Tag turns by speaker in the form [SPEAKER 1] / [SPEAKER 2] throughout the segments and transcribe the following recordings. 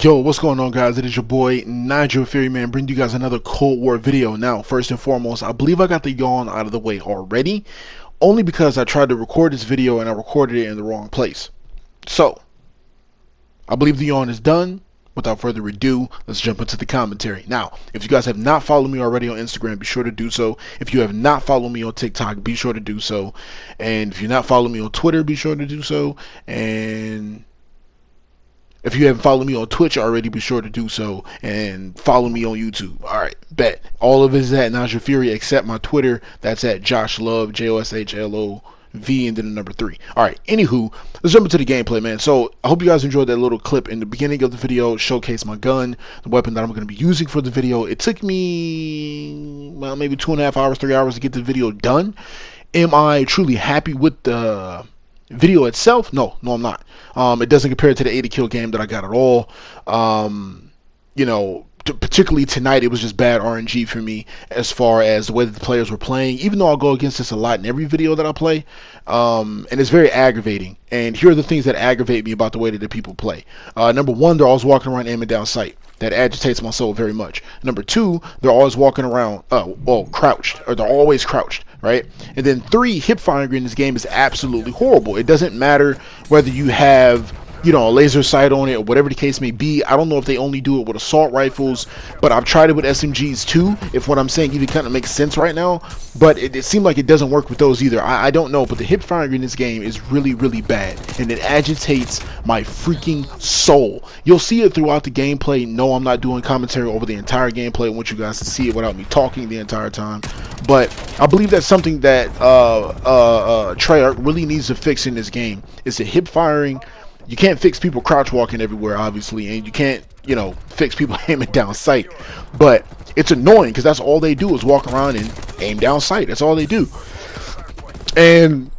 [SPEAKER 1] Yo, what's going on, guys? It is your boy NigelFury, man, bringing you guys another Cold War video. Now, first and foremost, I believe I got the yawn out of the way already, only because I tried to record this video and I recorded it in the wrong place. So, I believe the yawn is done. Without further ado, let's jump into the commentary. Now, if you guys have not followed me already on Instagram, be sure to do so. If you have not followed me on TikTok, be sure to do so. And if you're not following me on Twitter, be sure to do so. And if you haven't followed me on Twitch already, be sure to do so, and follow me on YouTube. Alright, bet. All of it is at NigelFury except my Twitter. That's at Josh Love, JOSHLOV, and then the number 3. Alright, anywho, let's jump into the gameplay, man. So, I hope you guys enjoyed that little clip in the beginning of the video. Showcase my gun, the weapon that I'm going to be using for the video. It took me, well, maybe 2.5 hours, 3 hours to get the video done. Am I truly happy with the video itself? No, I'm not. It doesn't compare to the 80 kill game that I got at all. You know, particularly tonight, it was just bad RNG for me as far as the way that the players were playing, even though I'll go against this a lot in every video that I play. And it's very aggravating. And here are the things that aggravate me about the way that the people play. Number one, they're always walking around aiming down sight. That agitates my soul very much. Number two, they're always walking around, crouched, or they're always crouched, right? And then 3, hip firing in this game is absolutely horrible. It doesn't matter whether you have, you know, a laser sight on it or whatever the case may be. I don't know if they only do it with assault rifles, but I've tried it with SMGs too, if what I'm saying even kind of makes sense right now. But it seemed like it doesn't work with those either. I don't know, but the hip firing in this game is really, really bad, and it agitates my freaking soul. You'll see it throughout the gameplay. No, I'm not doing commentary over the entire gameplay. I want you guys to see it without me talking the entire time. But I believe that's something that Treyarch really needs to fix in this game. Is the hip firing. You can't fix people crouch walking everywhere, obviously, and you can't, you know, fix people aiming down sight. But it's annoying because that's all they do is walk around and aim down sight. That's all they do. And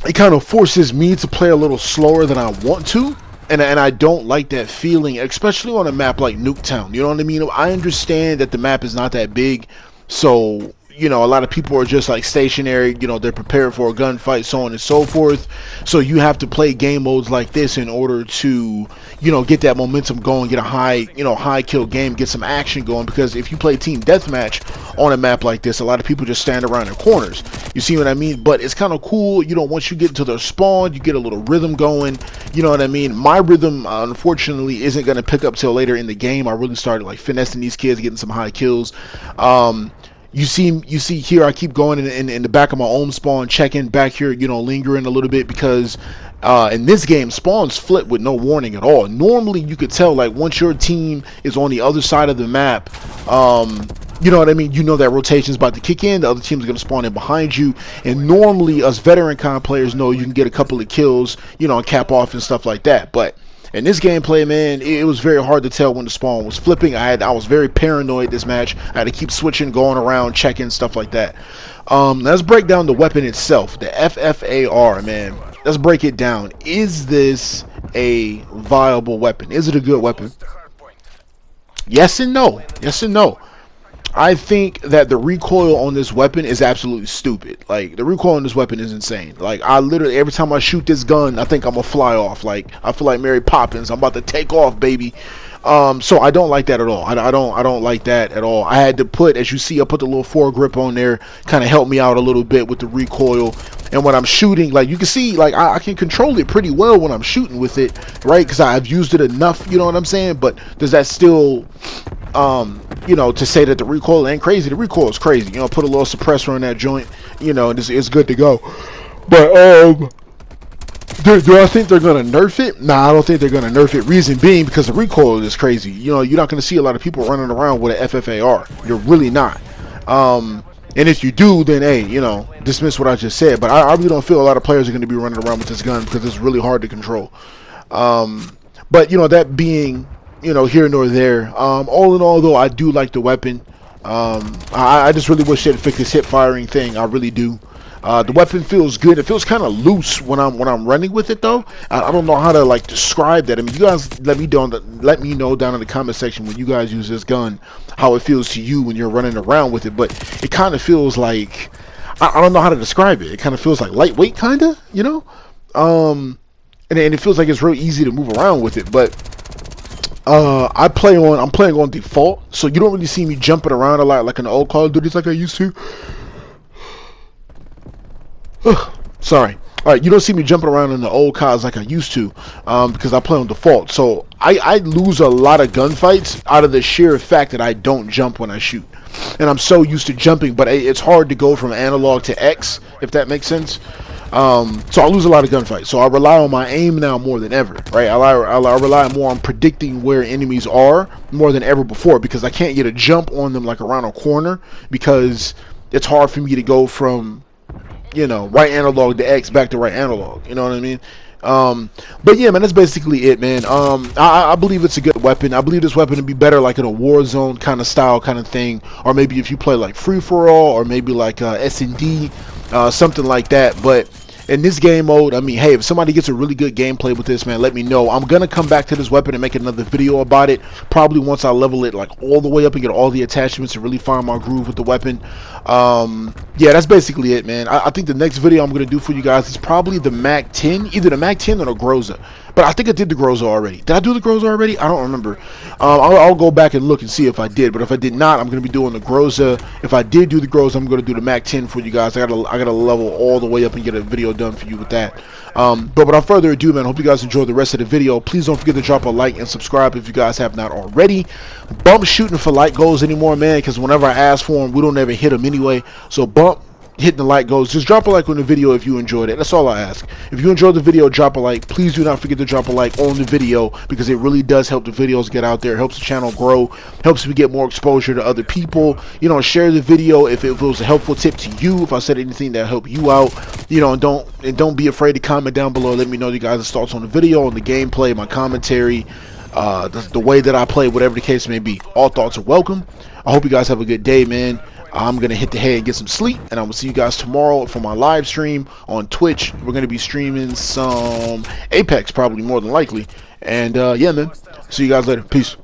[SPEAKER 1] it kind of forces me to play a little slower than I want to. And I don't like that feeling, especially on a map like Nuketown. You know what I mean? I understand that the map is not that big, so, you know, a lot of people are just like stationary, you know, they're prepared for a gunfight, so on and so forth. So you have to play game modes like this in order to, you know, get that momentum going, get a high, you know, high kill game, get some action going. Because if you play team deathmatch on a map like this, a lot of people just stand around in corners. You see what I mean? But it's kind of cool, you know, once you get into the spawn, you get a little rhythm going. You know what I mean? My rhythm, unfortunately, isn't going to pick up till later in the game. I really started like finessing these kids, getting some high kills. You see here, I keep going in the back of my own spawn, checking back here, you know, lingering a little bit, because in this game, spawns flip with no warning at all. Normally, you could tell, like, once your team is on the other side of the map, you know what I mean? You know that rotation's about to kick in, the other team's going to spawn in behind you, and normally, us veteran con players know you can get a couple of kills, you know, and cap off and stuff like that. But in this gameplay, man, it was very hard to tell when the spawn was flipping. I was very paranoid this match. I had to keep switching, going around, checking, stuff like that. Let's break down the weapon itself, the FFAR, man. Let's break it down. Is this a viable weapon? Is it a good weapon? Yes and no. Yes and no. I think that the recoil on this weapon is absolutely stupid. Like, the recoil on this weapon is insane. Like, I literally, every time I shoot this gun, I think I'm gonna fly off. Like, I feel like Mary Poppins. I'm about to take off, baby. So I don't like that at all. I don't like that at all. I had to put, as you see, I put the little foregrip on there, kind of help me out a little bit with the recoil. And when I'm shooting, like, you can see, like, I can control it pretty well when I'm shooting with it, right? Because I've used it enough, you know what I'm saying? But does that still, you know, to say that the recoil ain't crazy? The recoil is crazy. You know, put a little suppressor on that joint, you know, and it's good to go. But Do I think they're gonna nerf it? Nah, I don't think they're gonna nerf it. Reason being because the recoil is crazy. You know, you're not gonna see a lot of people running around with an FFAR. You're really not. And if you do, then hey, you know, dismiss what I just said. But I really don't feel a lot of players are gonna be running around with this gun because it's really hard to control. But you know, that being, you know, here nor there. All in all, though, I do like the weapon. I just really wish they'd fix this hip firing thing. I really do. The weapon feels good. It feels kind of loose when I'm running with it, though. I don't know how to like describe that. I mean, you guys let me know down in the comment section when you guys use this gun, how it feels to you when you're running around with it. But it kind of feels like I don't know how to describe it. It kind of feels like lightweight, kind of, you know. And it feels like it's real easy to move around with it. But I'm playing on default, so you don't really see me jumping around a lot like in the old Call of Duties like I used to. Sorry. Alright, you don't see me jumping around in the old cars like I used to, because I play on default. So I lose a lot of gunfights out of the sheer fact that I don't jump when I shoot. And I'm so used to jumping, but it's hard to go from analog to X, if that makes sense. So I lose a lot of gunfights. So I rely on my aim now more than ever, right? I rely more on predicting where enemies are more than ever before, because I can't get a jump on them like around a corner, because it's hard for me to go from, you know, right analog to X back to right analog. You know what I mean? But yeah, man, that's basically it, man. I believe it's a good weapon. I believe this weapon would be better like in a Warzone kind of style kind of thing, or maybe if you play like free for all, or maybe like S&D, something like that. But in this game mode, I mean, hey, if somebody gets a really good gameplay with this, man, let me know. I'm gonna come back to this weapon and make another video about it, probably once I level it like all the way up and get all the attachments and really find my groove with the weapon. Yeah, that's basically it, man. I think the next video I'm gonna do for you guys is probably the Mac 10, either the Mac 10 or the Groza. But I think I did the Groza already. Did I do the Groza already? I don't remember. I'll go back and look and see if I did. But if I did not, I'm gonna be doing the Groza. If I did do the Groza, I'm gonna do the Mac 10 for you guys. I gotta level all the way up and get a video done for you with that. But without further ado, man, I hope you guys enjoy the rest of the video. Please don't forget to drop a like and subscribe if you guys have not already. Bump shooting for like goals anymore, man, because whenever I ask for them, we don't ever hit them anyway. So bump hitting the like goals. Just drop a like on the video if you enjoyed it. That's all I ask. If you enjoyed the video, drop a like. Please do not forget to drop a like on the video, because it really does help the videos get out there. It helps the channel grow, helps me get more exposure to other people. You know, share the video if it was a helpful tip to you, if I said anything that helped you out. You know, and don't be afraid to comment down below. Let me know you guys' thoughts on the video, on the gameplay, my commentary, the way that I play, whatever the case may be. All thoughts are welcome. I hope you guys have a good day, man. I'm gonna hit the hay and get some sleep, and I will see you guys tomorrow for my live stream on Twitch. We're gonna be streaming some Apex, probably, more than likely. And yeah, man, see you guys later. Peace.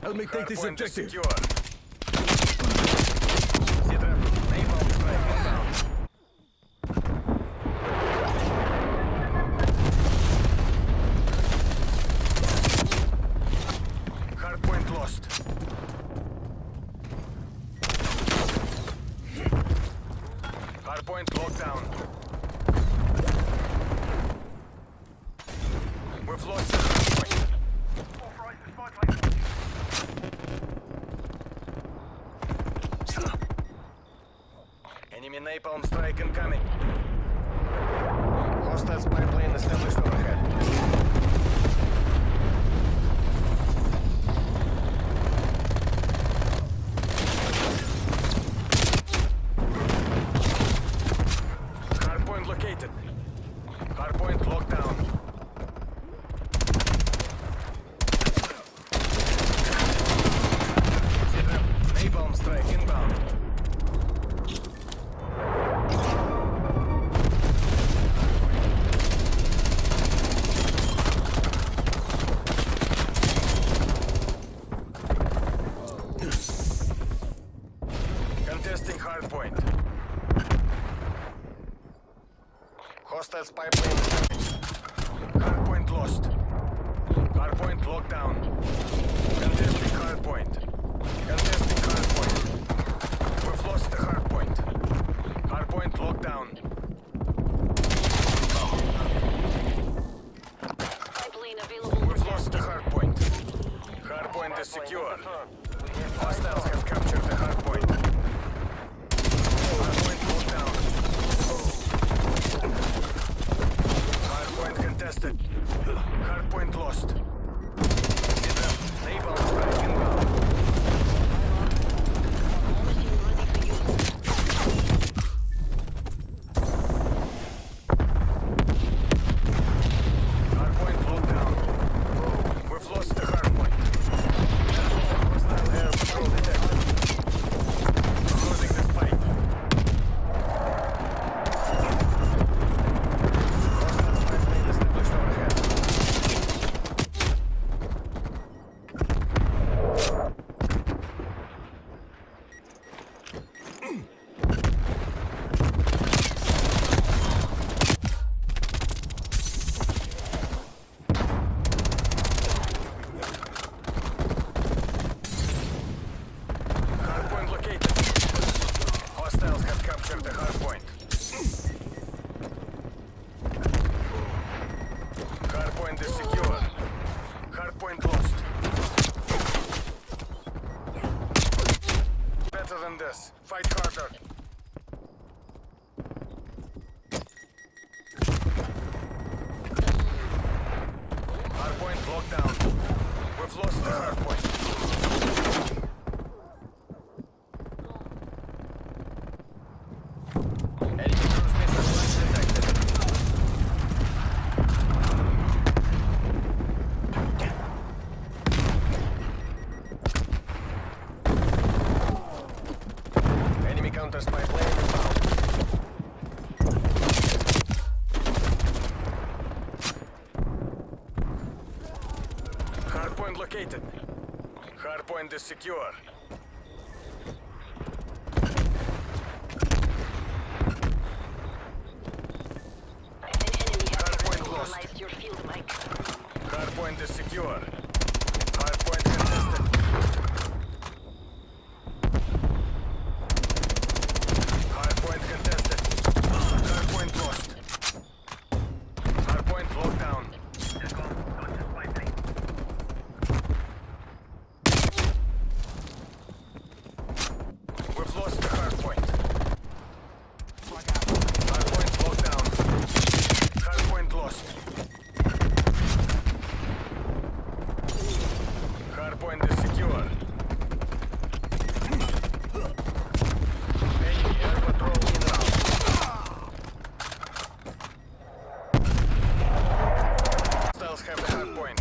[SPEAKER 2] Help me take this objective. Hardpoint lost. Hardpoint locked down. We've lost the hardpoint. Enemy napalm strike incoming. Hostile spy plane established overhead. Hardpoint located. Hardpoint locked down. Napalm strike inbound. Contesting hardpoint. Hostile spy plane established. Hardpoint lost. Hardpoint locked down. Contesting hardpoint. Contesting hardpoint. We've lost the hardpoint. Hardpoint locked down. We've lost the hardpoint. Hardpoint is secure. Hostiles have captured the hardpoint. Hardpoint locked down. contested. Hardpoint lost. Naval strike inbound. Hardpoint locked down. We've lost the hardpoint. Hostile air patrol detected. Losing this fight. Hostile spy plane established overhead. Hardpoint located. Hostiles have captured the hardpoint. Hardpoint is secure. Hardpoint lost. Better than this. Fight harder. Hardpoint locked down. We've lost the hardpoint. Enemy cruise missile launch detected. Enemy counter spy plane inbound. Hardpoint located. Hardpoint is secure. Hardpoint lost.
[SPEAKER 3] Your field, Mike.
[SPEAKER 2] Hardpoint is secure. Hardpoint contested. Hardpoint contested. Hardpoint lost. Hardpoint locked down. We've lost the hardpoint. Hardpoint locked down. Hardpoint lost. Hardpoint is secure. Enemy air patrol in route. Hostiles have the hardpoint.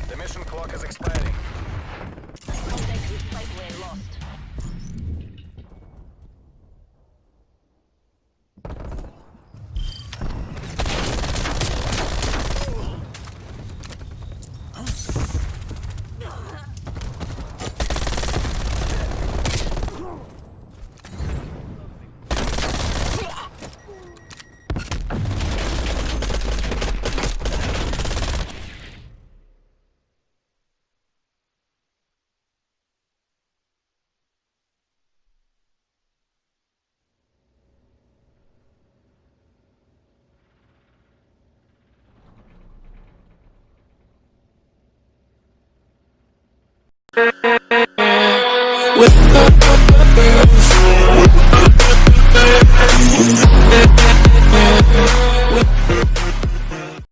[SPEAKER 2] The mission clock is expiring.
[SPEAKER 3] Contact with pipeline lost.